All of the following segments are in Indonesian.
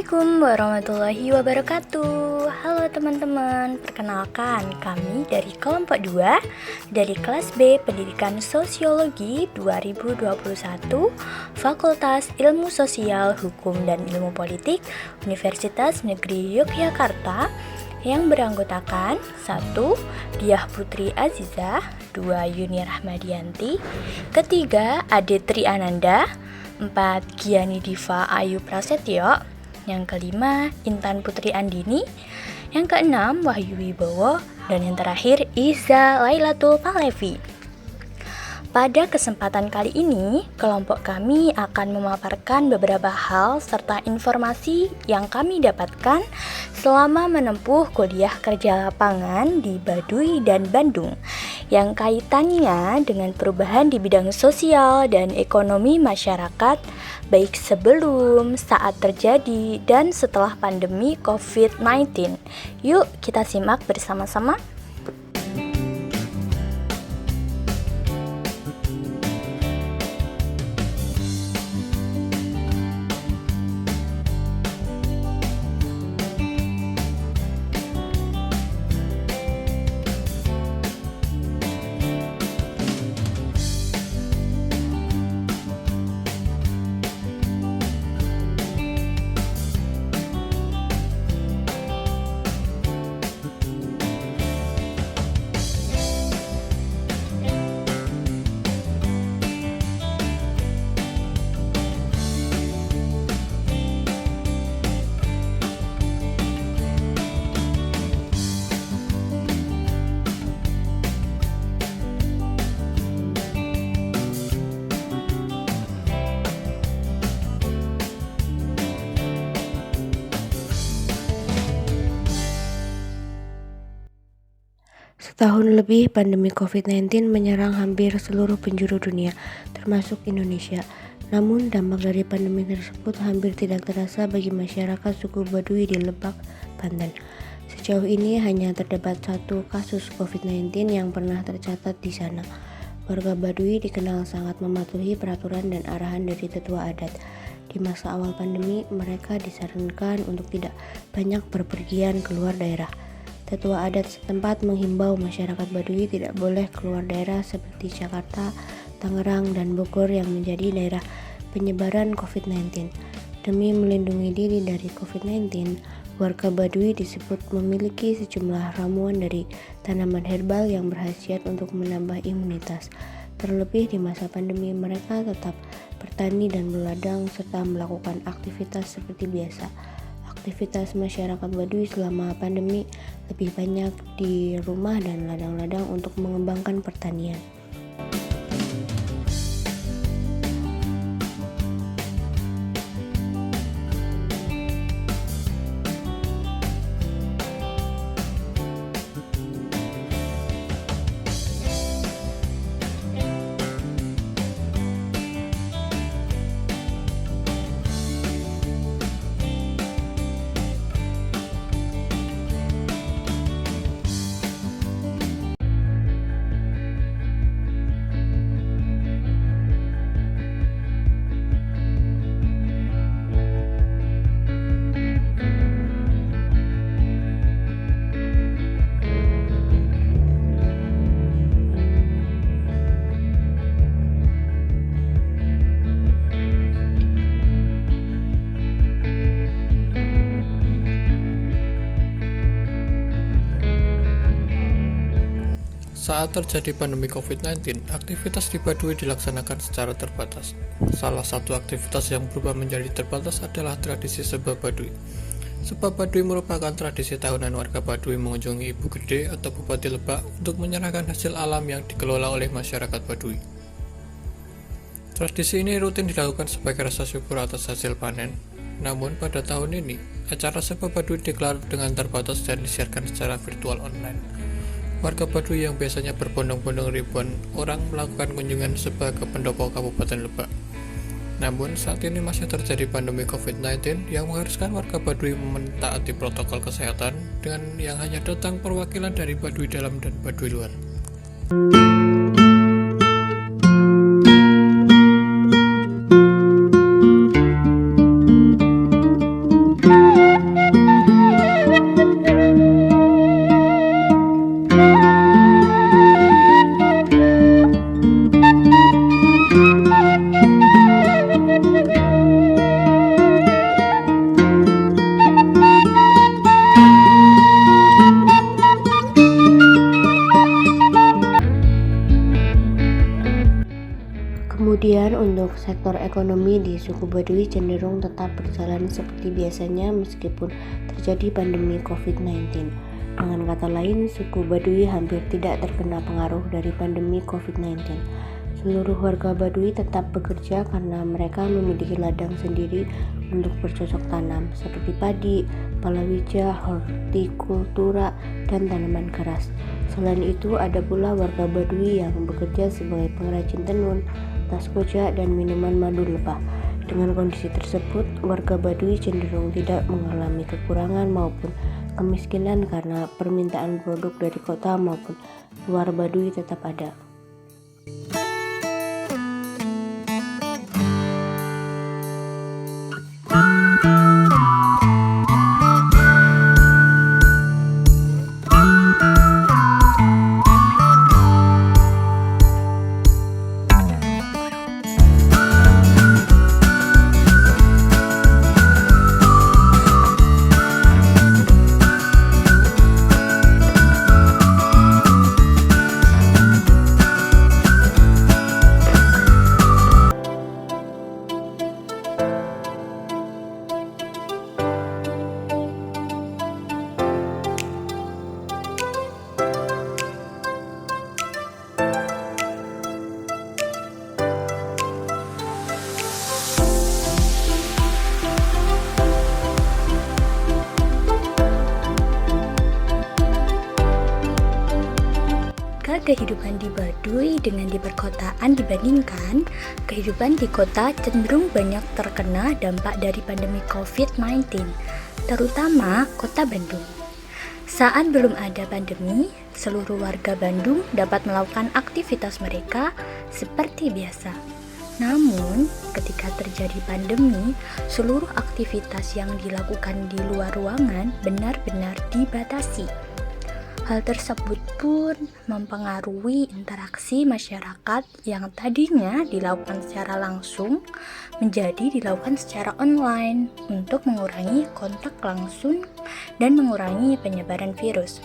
Assalamualaikum warahmatullahi wabarakatuh. Halo teman-teman, perkenalkan kami dari kelompok 2 dari kelas B Pendidikan Sosiologi 2021 Fakultas Ilmu Sosial, Hukum dan Ilmu Politik Universitas Negeri Yogyakarta yang beranggotakan 1. Diah Putri Azizah, 2. Yuni Rahmadianti, 3. Ade Tri Ananda, 4. Giani Diva Ayu Prasetyo, yang kelima Intan Putri Andini, yang keenam Wahyu Wibowo, dan yang terakhir Iza Lailatul Palevi. Pada kesempatan kali ini, kelompok kami akan memaparkan beberapa hal serta informasi yang kami dapatkan selama menempuh kuliah kerja lapangan di Baduy dan Bandung, yang kaitannya dengan perubahan di bidang sosial dan ekonomi masyarakat, baik sebelum, saat terjadi, dan setelah pandemi COVID-19. Yuk kita simak bersama-sama. Setahun lebih pandemi COVID-19 menyerang hampir seluruh penjuru dunia, termasuk Indonesia. Namun dampak dari pandemi tersebut hampir tidak terasa bagi masyarakat suku Baduy di Lebak, Banten. Sejauh ini hanya terdapat 1 kasus COVID-19 yang pernah tercatat di sana. Warga Baduy dikenal sangat mematuhi peraturan dan arahan dari tetua adat. Di masa awal pandemi, mereka disarankan untuk tidak banyak berpergian keluar daerah. Tetua adat setempat menghimbau masyarakat Baduy tidak boleh keluar daerah seperti Jakarta, Tangerang, dan Bogor yang menjadi daerah penyebaran COVID-19. Demi melindungi diri dari COVID-19, warga Baduy disebut memiliki sejumlah ramuan dari tanaman herbal yang berkhasiat untuk menambah imunitas. Terlebih di masa pandemi, mereka tetap bertani dan berladang serta melakukan aktivitas seperti biasa. Aktivitas masyarakat Baduy selama pandemi lebih banyak di rumah dan ladang-ladang untuk mengembangkan pertanian. Saat terjadi pandemi COVID-19, aktivitas di Baduy dilaksanakan secara terbatas. Salah satu aktivitas yang berubah menjadi terbatas adalah tradisi Seba Baduy. Seba Baduy merupakan tradisi tahunan warga Baduy mengunjungi Ibu Gede atau Bupati Lebak untuk menyerahkan hasil alam yang dikelola oleh masyarakat Baduy. Tradisi ini rutin dilakukan sebagai rasa syukur atas hasil panen. Namun pada tahun ini, acara Seba Baduy digelar dengan terbatas dan disiarkan secara virtual online. Warga Baduy yang biasanya berbondong-bondong ribuan orang melakukan kunjungan Seba ke pendopo Kabupaten Lebak. Namun saat ini masih terjadi pandemi COVID-19 yang mengharuskan warga Baduy mentaati protokol kesehatan dengan yang hanya datang perwakilan dari Baduy dalam dan Baduy luar. sektor ekonomi di suku Baduy cenderung tetap berjalan seperti biasanya meskipun terjadi pandemi COVID-19. Dengan kata lain, suku Baduy hampir tidak terkena pengaruh dari pandemi COVID-19. Seluruh warga Baduy tetap bekerja karena mereka memiliki ladang sendiri untuk bercocok tanam seperti padi, palawija, hortikultura, dan tanaman keras. Selain itu, ada pula warga Baduy yang bekerja sebagai pengrajin tenun, tas koja, dan minuman madu lebah. Dengan kondisi tersebut, warga Baduy cenderung tidak mengalami kekurangan maupun kemiskinan karena permintaan produk dari kota maupun luar Baduy tetap ada. Kehidupan di Baduy dengan di perkotaan dibandingkan, kehidupan di kota cenderung banyak terkena dampak dari pandemi COVID-19, terutama kota Bandung. Saat belum ada pandemi, seluruh warga Bandung dapat melakukan aktivitas mereka seperti biasa. Namun, ketika terjadi pandemi, seluruh aktivitas yang dilakukan di luar ruangan benar-benar dibatasi. Hal tersebut pun mempengaruhi interaksi masyarakat yang tadinya dilakukan secara langsung menjadi dilakukan secara online untuk mengurangi kontak langsung dan mengurangi penyebaran virus.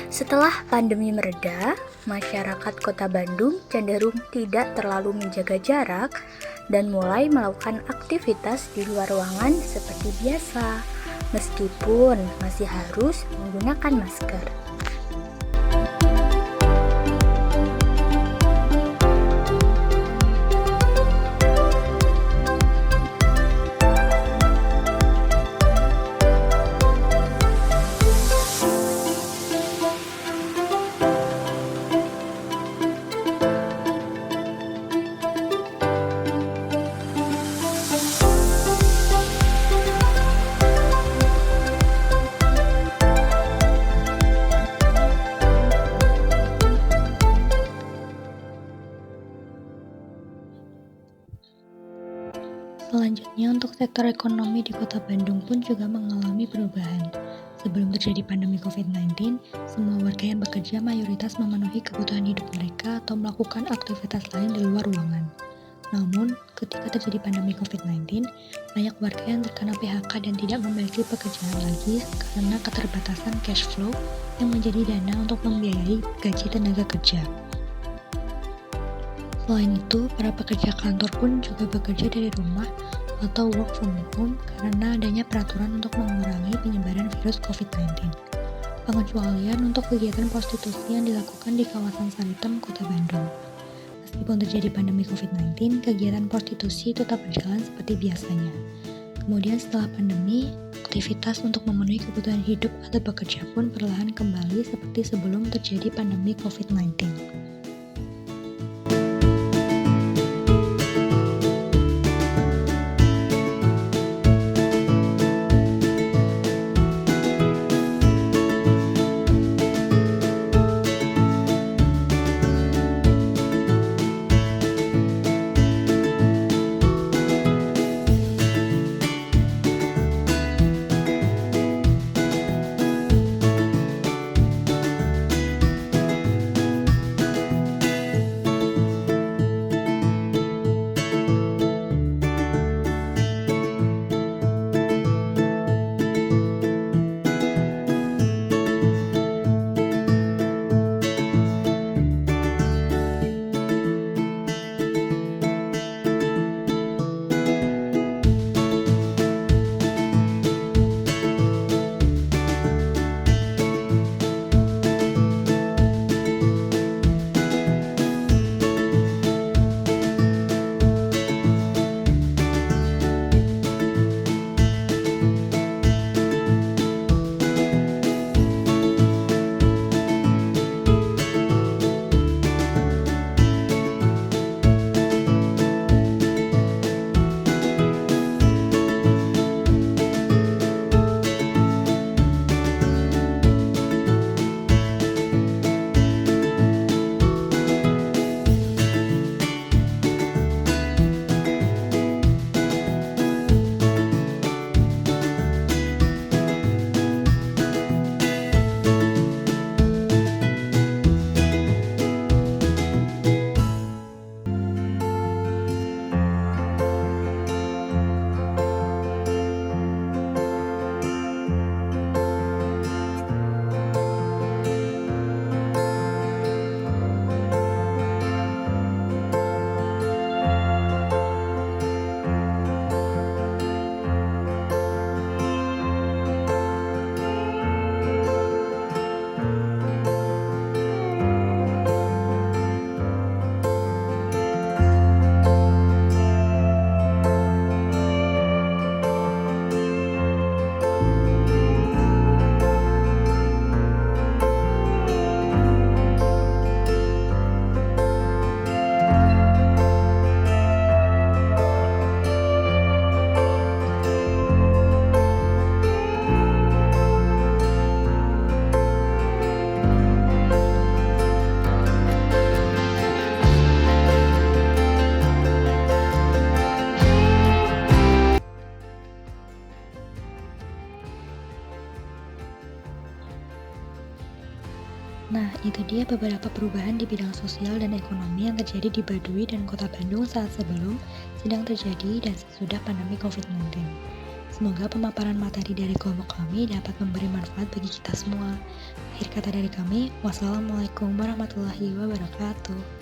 Setelah pandemi mereda, masyarakat Kota Bandung cenderung tidak terlalu menjaga jarak dan mulai melakukan aktivitas di luar ruangan seperti biasa, meskipun masih harus menggunakan masker. Selanjutnya, untuk sektor ekonomi di Kota Bandung pun juga mengalami perubahan. Sebelum terjadi pandemi COVID-19, semua warga yang bekerja mayoritas memenuhi kebutuhan hidup mereka atau melakukan aktivitas lain di luar ruangan. Namun, ketika terjadi pandemi COVID-19, banyak warga yang terkena PHK dan tidak memiliki pekerjaan lagi karena keterbatasan cash flow yang menjadi dana untuk membiayai gaji tenaga kerja. Selain itu, para pekerja kantor pun juga bekerja dari rumah atau work from home karena adanya peraturan untuk mengurangi penyebaran virus COVID-19. Pengecualian untuk kegiatan prostitusi yang dilakukan di kawasan Saritem, Kota Bandung. Meskipun terjadi pandemi COVID-19, kegiatan prostitusi tetap berjalan seperti biasanya. Kemudian setelah pandemi, aktivitas untuk memenuhi kebutuhan hidup atau bekerja pun perlahan kembali seperti sebelum terjadi pandemi COVID-19. Itu dia beberapa perubahan di bidang sosial dan ekonomi yang terjadi di Baduy dan Kota Bandung saat sebelum, sedang terjadi, dan sesudah pandemi COVID-19. Semoga pemaparan materi dari kelompok kami dapat memberi manfaat bagi kita semua. Akhir kata dari kami, wassalamualaikum warahmatullahi wabarakatuh.